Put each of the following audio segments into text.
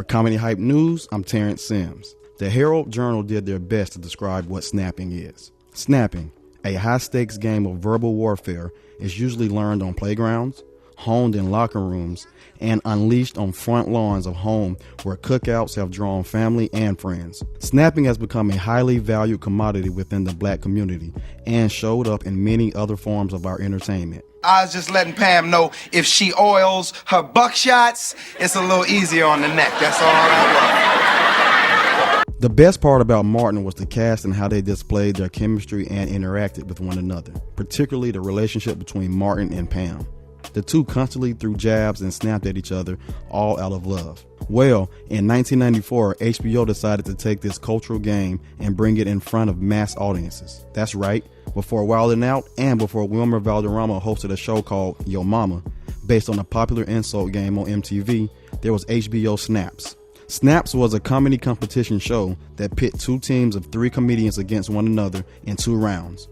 Comedy Hype News, I'm Terrence Sims. The Herald Journal did their best to describe what snapping is. Snapping, a high-stakes game of verbal warfare, is usually learned on playgrounds, honed in locker rooms, and unleashed on front lawns of home where cookouts have drawn family and friends. Snapping has become a highly valued commodity within the black community and showed up in many other forms of our entertainment. I was just letting Pam know if she oils her buckshots, it's a little easier on the neck. That's all that was. The best part about Martin was the cast and how they displayed their chemistry and interacted with one another, particularly the relationship between Martin and Pam. The two constantly threw jabs and snapped at each other, all out of love. Well, in 1994, HBO decided to take this cultural game and bring it in front of mass audiences. That's right, before Wild 'N Out and before Wilmer Valderrama hosted a show called Yo Mama, based on a popular insult game on MTV, there was HBO Snaps. Snaps was a comedy competition show that pit two teams of 3 comedians against one another in 2 rounds.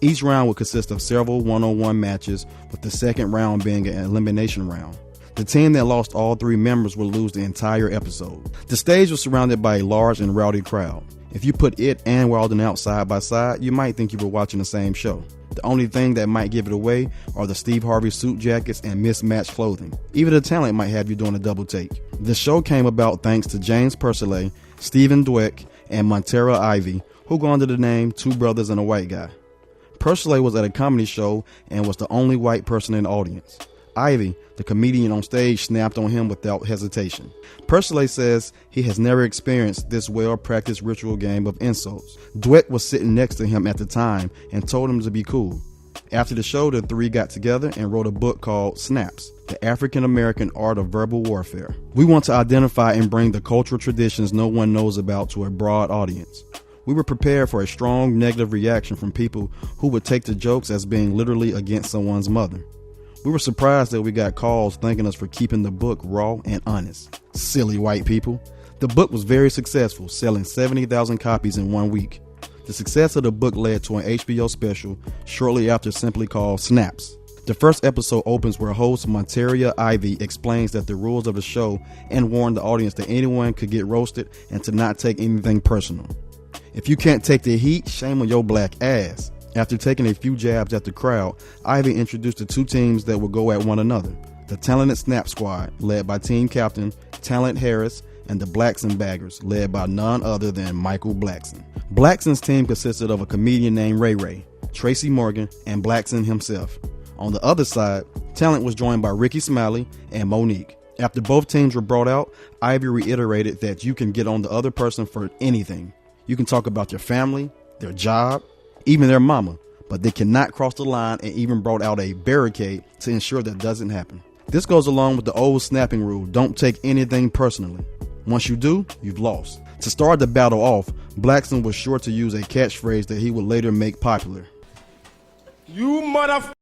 Each round would consist of several one-on-one matches, with the second round being an elimination round. The team that lost all 3 members would lose the entire episode. The stage was surrounded by a large and rowdy crowd. If you put it and Wild 'N Out side by side, you might think you were watching the same show. The only thing that might give it away are the Steve Harvey suit jackets and mismatched clothing. Even the talent might have you doing a double take. The show came about thanks to James Purcell, Stephen Dweck, and Montera Ivy, who go under the name Two Brothers and a White Guy. Purcell was at a comedy show and was the only white person in the audience. Ivy, the comedian on stage, snapped on him without hesitation. Purcell says he has never experienced this well-practiced ritual game of insults. Dweck was sitting next to him at the time and told him to be cool. After the show, the 3 got together and wrote a book called Snaps, The African American Art of Verbal Warfare. We want to identify and bring the cultural traditions no one knows about to a broad audience. We were prepared for a strong negative reaction from people who would take the jokes as being literally against someone's mother. We were surprised that we got calls thanking us for keeping the book raw and honest. Silly white people. The book was very successful, selling 70,000 copies in 1 week. The success of the book led to an HBO special shortly after simply called Snaps. The first episode opens where host Montera Ivy explains that the rules of the show and warned the audience that anyone could get roasted and to not take anything personal. If you can't take the heat, shame on your black ass. After taking a few jabs at the crowd, Ivy introduced the 2 teams that would go at one another. The Talented Snap Squad, led by team captain Talent Harris, and the Blackson Baggers, led by none other than Michael Blackson. Blackson's team consisted of a comedian named Ray Ray, Tracy Morgan, and Blackson himself. On the other side, Talent was joined by Ricky Smiley and Monique. After both teams were brought out, Ivy reiterated that you can get on the other person for anything. You can talk about their family, their job, even their mama, but they cannot cross the line, and even brought out a barricade to ensure that doesn't happen. This goes along with the old snapping rule, don't take anything personally. Once you do, you've lost. To start the battle off, Blackson was sure to use a catchphrase that he would later make popular. You motherfucker!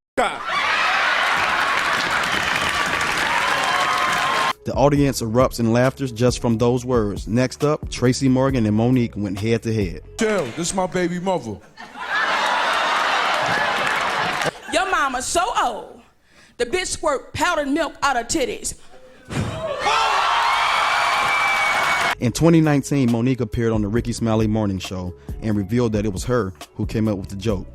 The audience erupts in laughter just from those words. Next up, Tracy Morgan and Monique went head to head. Chill, this is my baby mother. Your mama's so old, the bitch squirt powdered milk out her titties. In 2019, Monique appeared on the Ricky Smiley Morning Show and revealed that it was her who came up with the joke.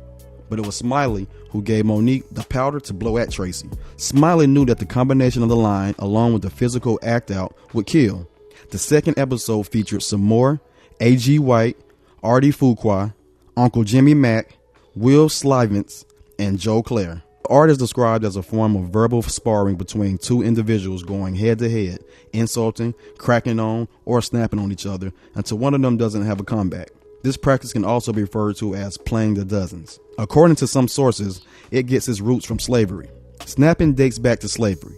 But it was Smiley who gave Monique the powder to blow at Tracy. Smiley knew that the combination of the line, along with the physical act out, would kill. The second episode featured some more A.G. White, Artie Fuqua, Uncle Jimmy Mack, Will Slivence, and Joe Claire. The art is described as a form of verbal sparring between 2 individuals going head to head, insulting, cracking on, or snapping on each other until one of them doesn't have a comeback. This practice can also be referred to as playing the dozens. According to some sources, it gets its roots from slavery. Snapping dates back to slavery.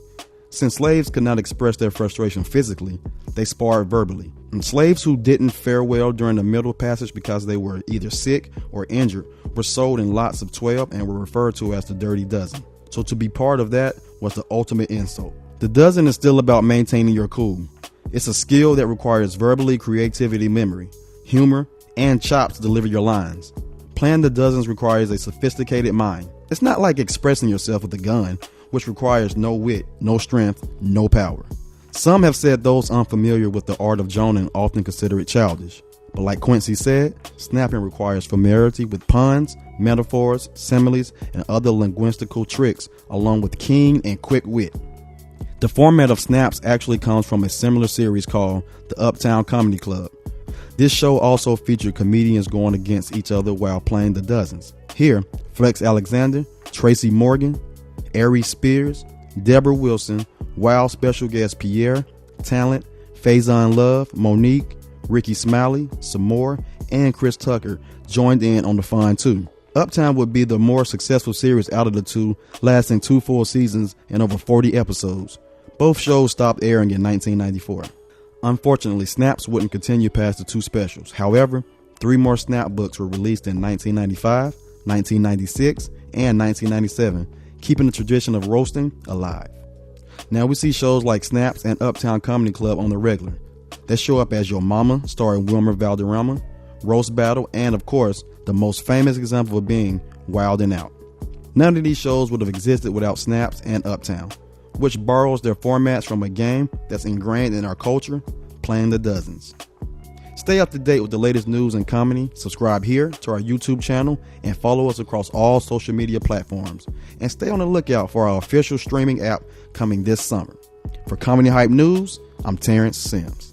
Since slaves could not express their frustration physically, they sparred verbally. And slaves who didn't fare well during the Middle Passage because they were either sick or injured were sold in lots of 12 and were referred to as the Dirty Dozen. So to be part of that was the ultimate insult. The dozen is still about maintaining your cool. It's a skill that requires verbally creativity, memory, humor, and chops to deliver your lines. Playing the dozens requires a sophisticated mind. It's not like expressing yourself with a gun, which requires no wit, no strength, no power. Some have said those unfamiliar with the art of joning often consider it childish. But like Quincy said, snapping requires familiarity with puns, metaphors, similes, and other linguistical tricks, along with keen and quick wit. The format of Snaps actually comes from a similar series called the Uptown Comedy Club. This show also featured comedians going against each other while playing the dozens. Here, Flex Alexander, Tracy Morgan, Aries Spears, Deborah Wilson, Wow special guest Pierre, Talent, Faison Love, Monique, Ricky Smiley, Samore, and Chris Tucker joined in on the fun too. Uptown would be the more successful series out of the two, lasting 2 full seasons and over 40 episodes. Both shows stopped airing in 1994. Unfortunately, Snaps wouldn't continue past the 2 specials. However, 3 more Snap books were released in 1995, 1996, and 1997, keeping the tradition of roasting alive. Now we see shows like Snaps and Uptown Comedy Club on the regular. They show up as Your Mama, starring Wilmer Valderrama, Roast Battle, and of course, the most famous example of being Wild 'N Out. None of these shows would have existed without Snaps and Uptown, which borrows their formats from a game that's ingrained in our culture, playing the dozens. Stay up to date with the latest news and comedy. Subscribe here to our YouTube channel and follow us across all social media platforms. And stay on the lookout for our official streaming app coming this summer. For Comedy Hype News, I'm Terrence Sims.